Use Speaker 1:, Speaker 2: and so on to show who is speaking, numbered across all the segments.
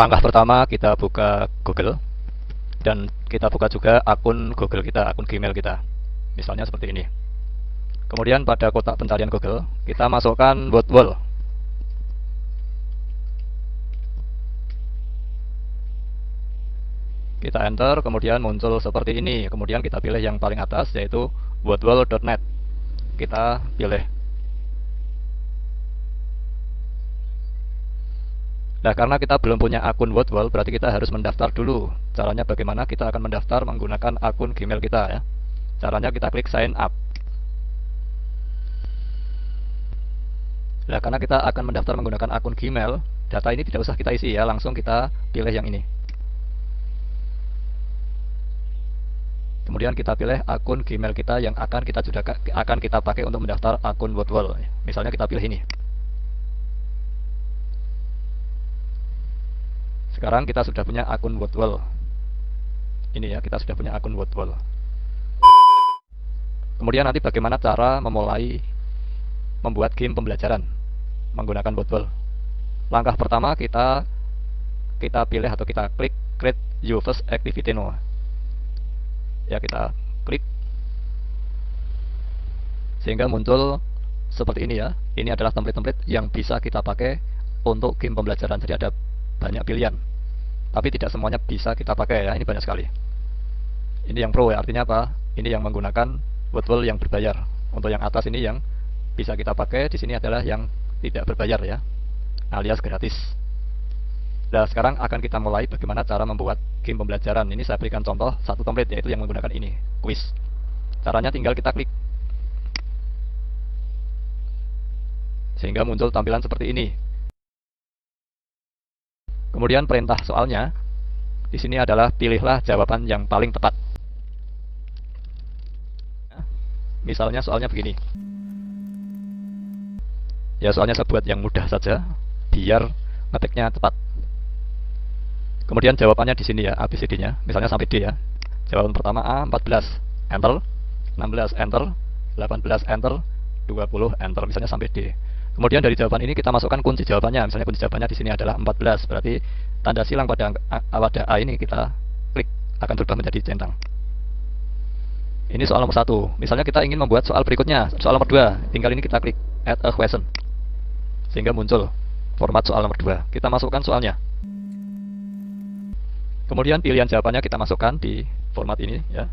Speaker 1: Langkah pertama kita buka Google dan kita buka juga akun Google kita, akun Gmail kita. Misalnya seperti ini. Kemudian pada kotak pencarian Google kita masukkan WordWall. Kita enter, kemudian muncul seperti ini. Kemudian kita pilih yang paling atas, yaitu wordwall.net. Kita pilih. Nah, karena kita belum punya akun WordWall, berarti kita harus mendaftar dulu. Caranya bagaimana? Kita akan mendaftar menggunakan akun Gmail kita ya. Caranya kita klik sign up. Nah, karena kita akan mendaftar menggunakan akun Gmail, data ini tidak usah kita isi ya, langsung kita pilih yang ini. Kemudian kita pilih akun Gmail kita yang akan kita pakai untuk mendaftar akun WordWall. Misalnya kita pilih ini. Sekarang kita sudah punya akun WordWall. Ini ya, kita sudah punya akun WordWall. Kemudian nanti bagaimana cara memulai membuat game pembelajaran menggunakan WordWall. Langkah pertama kita pilih atau kita klik create your first activity now. Ya, kita klik sehingga muncul seperti ini ya. Ini adalah template-template yang bisa kita pakai untuk game pembelajaran. Jadi ada banyak pilihan, tapi tidak semuanya bisa kita pakai ya. Ini banyak sekali. Ini yang pro ya, artinya apa? Ini yang menggunakan WordWall yang berbayar. Untuk yang atas ini yang bisa kita pakai. Di sini adalah yang tidak berbayar ya, alias gratis. Nah, sekarang akan kita mulai bagaimana cara membuat game pembelajaran. Ini saya berikan contoh satu template, yaitu yang menggunakan ini, quiz. Caranya tinggal kita klik sehingga muncul tampilan seperti ini. Kemudian perintah soalnya di sini adalah pilihlah jawaban yang paling tepat. Misalnya soalnya begini. Ya, soalnya saya buat yang mudah saja biar ngetiknya tepat. Kemudian jawabannya di sini ya, ABCD-nya. Misalnya sampai D ya. Jawaban pertama A 14, enter. 16, enter. 18, enter. 20, enter. Misalnya sampai D. Kemudian dari jawaban ini kita masukkan kunci jawabannya. Misalnya kunci jawabannya di sini adalah 14. Berarti tanda silang pada A ini kita klik, akan berubah menjadi centang. Ini soal nomor 1. Misalnya kita ingin membuat soal berikutnya, soal nomor 2. Tinggal ini kita klik add a question, sehingga muncul format soal nomor 2. Kita masukkan soalnya. Kemudian pilihan jawabannya kita masukkan di format ini ya.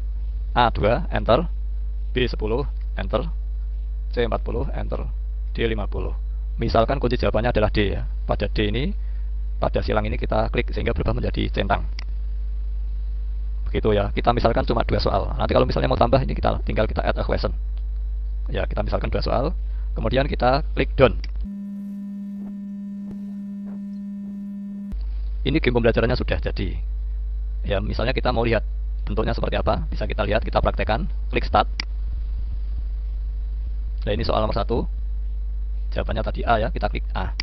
Speaker 1: A2, enter. B10, enter. C40, enter. D50. Misalkan kunci jawabannya adalah D ya. Pada D ini, pada silang ini kita klik sehingga berubah menjadi centang. Begitu ya. Kita misalkan cuma 2 soal. Nanti kalau misalnya mau tambah, ini tinggal kita add a question. Ya, kita misalkan 2 soal. Kemudian kita klik done. Ini game pembelajarannya sudah jadi. Ya, misalnya kita mau lihat bentuknya seperti apa, bisa kita lihat, kita praktekkan, klik start. Nah, ini soal nomor 1. Jawabannya tadi A ya, kita klik A.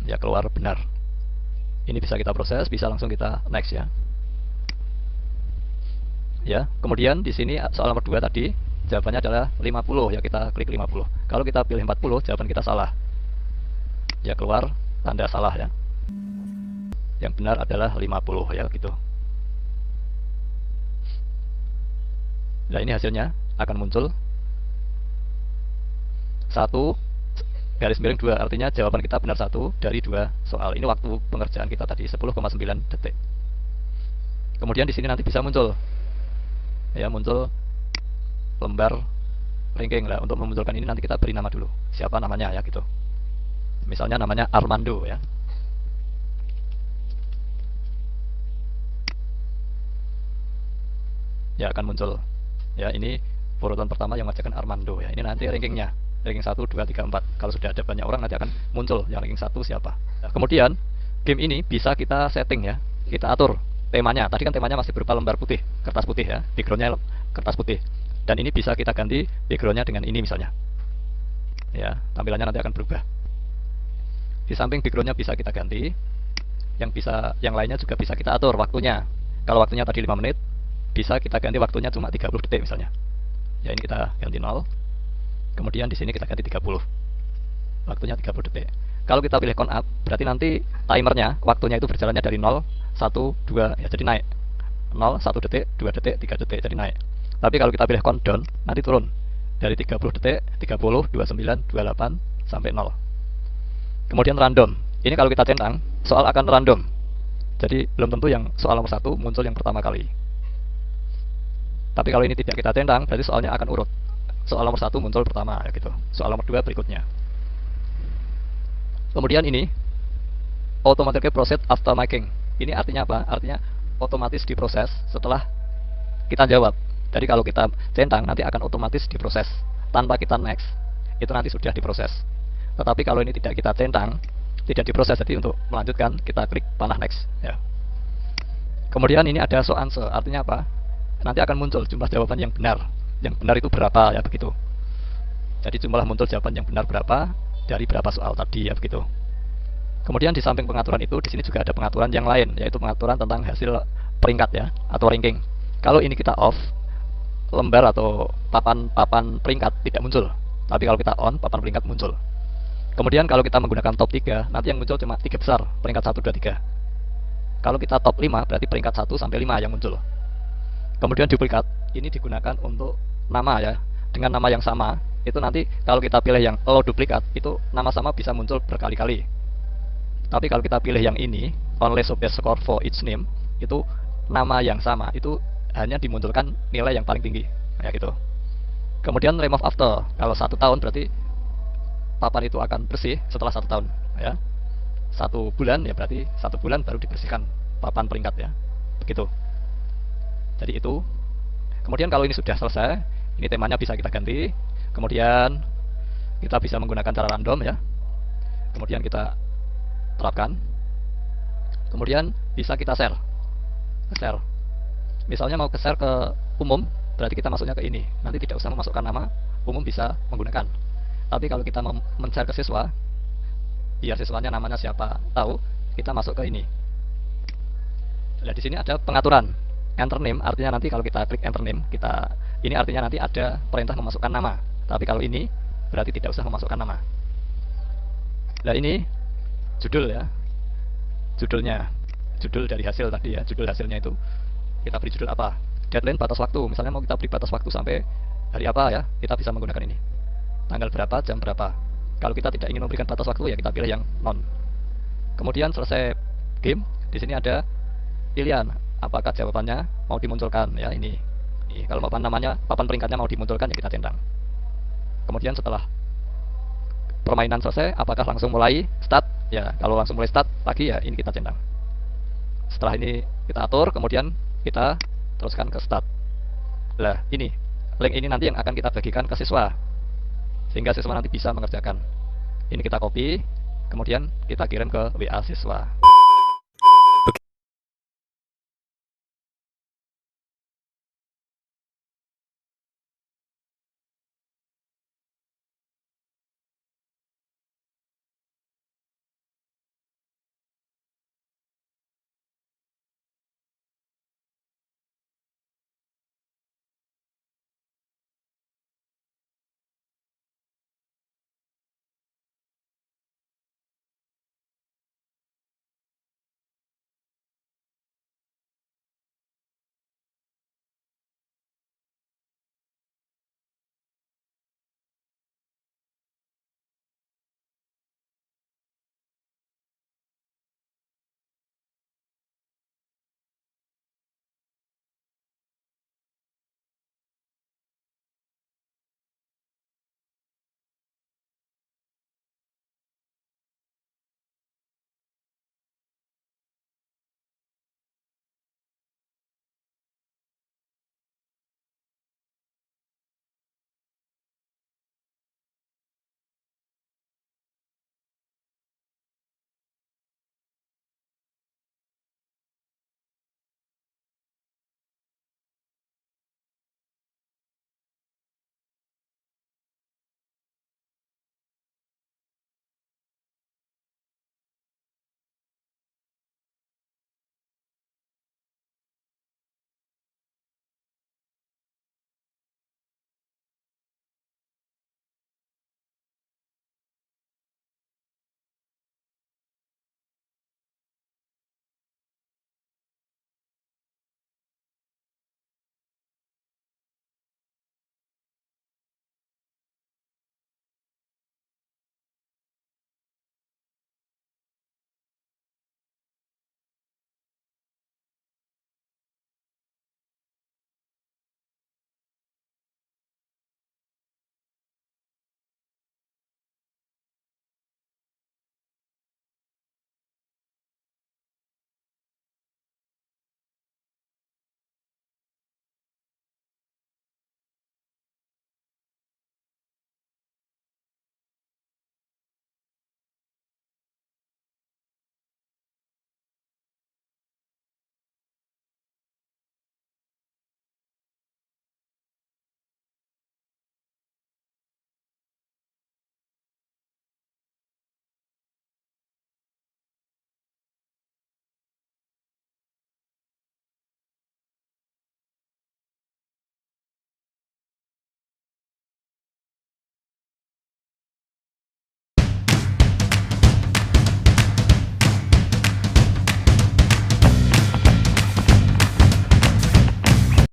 Speaker 1: Ya, keluar benar. Ini bisa kita proses, bisa langsung kita next ya. Ya, kemudian di sini soal nomor 2 tadi, jawabannya adalah 50 ya, kita klik 50. Kalau kita pilih 40, jawaban kita salah. Ya, keluar tanda salah ya. Yang benar adalah 50 ya, gitu. Nah, ini hasilnya akan muncul 1 garis miring 2, artinya jawaban kita benar 1 dari 2 soal. Ini waktu pengerjaan kita tadi 10,9 detik. Kemudian di sini nanti bisa muncul ya, muncul lembar ranking lah. Untuk memunculkan ini nanti kita beri nama dulu, siapa namanya ya, gitu. Misalnya namanya Armando ya. Ya, akan muncul ya, ini urutan pertama yang mengerjakan Armando ya. Ini nanti rankingnya, ranking 1, 2, 3, 4. Kalau sudah ada banyak orang nanti akan muncul yang ranking 1 siapa. Nah, kemudian game ini bisa kita setting ya, kita atur temanya. Tadi kan temanya masih berupa lembar putih, kertas putih ya, backgroundnya kertas putih. Dan ini bisa kita ganti backgroundnya dengan ini misalnya. Ya, tampilannya nanti akan berubah. Di samping backgroundnya bisa kita ganti, yang lainnya juga bisa kita atur waktunya. Kalau waktunya tadi 5 menit, bisa kita ganti waktunya cuma 30 detik misalnya. Ya, ini kita ganti 0. Kemudian di sini kita ganti 30. Waktunya 30 detik. Kalau kita pilih count up, berarti nanti timernya, waktunya itu berjalannya dari 0, 1, 2, ya jadi naik. 0, 1 detik, 2 detik, 3 detik, jadi naik. Tapi kalau kita pilih count down, nanti turun. Dari 30 detik, 30, 29, 28, sampai 0. Kemudian random. Ini kalau kita centang, soal akan random. Jadi belum tentu yang soal nomor 1 muncul yang pertama kali. Tapi kalau ini tidak kita centang, berarti soalnya akan urut. Soal nomor 1 muncul pertama, ya gitu. Soal nomor 2 berikutnya. Kemudian ini automatically processed after making. Ini artinya apa? Artinya otomatis diproses setelah kita jawab. Jadi kalau kita centang nanti akan otomatis diproses tanpa kita next. Itu nanti sudah diproses. Tetapi kalau ini tidak kita centang, tidak diproses, jadi untuk melanjutkan kita klik panah next ya. Kemudian ini ada so answer, artinya apa? Nanti akan muncul jumlah jawaban yang benar. Yang benar itu berapa ya begitu. Jadi jumlah muncul jawaban yang benar berapa dari berapa soal tadi ya begitu. Kemudian di samping pengaturan itu, di sini juga ada pengaturan yang lain, yaitu pengaturan tentang hasil peringkat ya, atau ranking. Kalau ini kita off, lembar atau papan peringkat tidak muncul. Tapi kalau kita on, papan peringkat muncul. Kemudian kalau kita menggunakan top 3, nanti yang muncul cuma 3 besar, peringkat 1, 2, 3. Kalau kita top 5, berarti peringkat 1 sampai 5 yang muncul. Kemudian duplikat, ini digunakan untuk nama ya, dengan nama yang sama. Itu nanti kalau kita pilih yang allow duplikat, itu nama sama bisa muncul berkali-kali. Tapi kalau kita pilih yang ini, only show best score for each name, itu nama yang sama, itu hanya dimunculkan nilai yang paling tinggi, ya gitu. Kemudian remove after, kalau 1 tahun berarti papan itu akan bersih setelah 1 tahun, ya. 1 bulan ya berarti 1 bulan baru dibersihkan papan peringkat ya, begitu. Jadi itu. Kemudian kalau ini sudah selesai, ini temanya bisa kita ganti. Kemudian kita bisa menggunakan cara random ya. Kemudian kita terapkan. Kemudian bisa kita share. Misalnya mau ke share ke umum, berarti kita masuknya ke ini. Nanti tidak usah memasukkan nama, umum bisa menggunakan. Tapi kalau kita men-share ke siswa, biar siswanya namanya siapa tahu, kita masuk ke ini. Nah, di sini ada pengaturan. Enter name artinya nanti kalau kita klik enter name, ini artinya nanti ada perintah memasukkan nama. Tapi kalau ini berarti tidak usah memasukkan nama. Nah, ini judul ya. Judul dari hasil tadi ya, judul hasilnya itu kita beri judul apa? Deadline batas waktu. Misalnya mau kita beri batas waktu sampai hari apa ya, kita bisa menggunakan ini. Tanggal berapa, jam berapa. Kalau kita tidak ingin memberikan batas waktu ya kita pilih yang non. Kemudian selesai game, di sini ada pilihan apakah jawabannya mau dimunculkan ya ini. Kalau papan peringkatnya mau dimunculkan ya kita centang. Kemudian setelah permainan selesai, apakah langsung mulai start? Ya, kalau langsung mulai start lagi ya ini kita centang. Setelah ini kita atur, kemudian kita teruskan ke start. Nah, ini link ini nanti yang akan kita bagikan ke siswa, sehingga siswa nanti bisa mengerjakan. Ini kita copy, kemudian kita kirim ke WA siswa.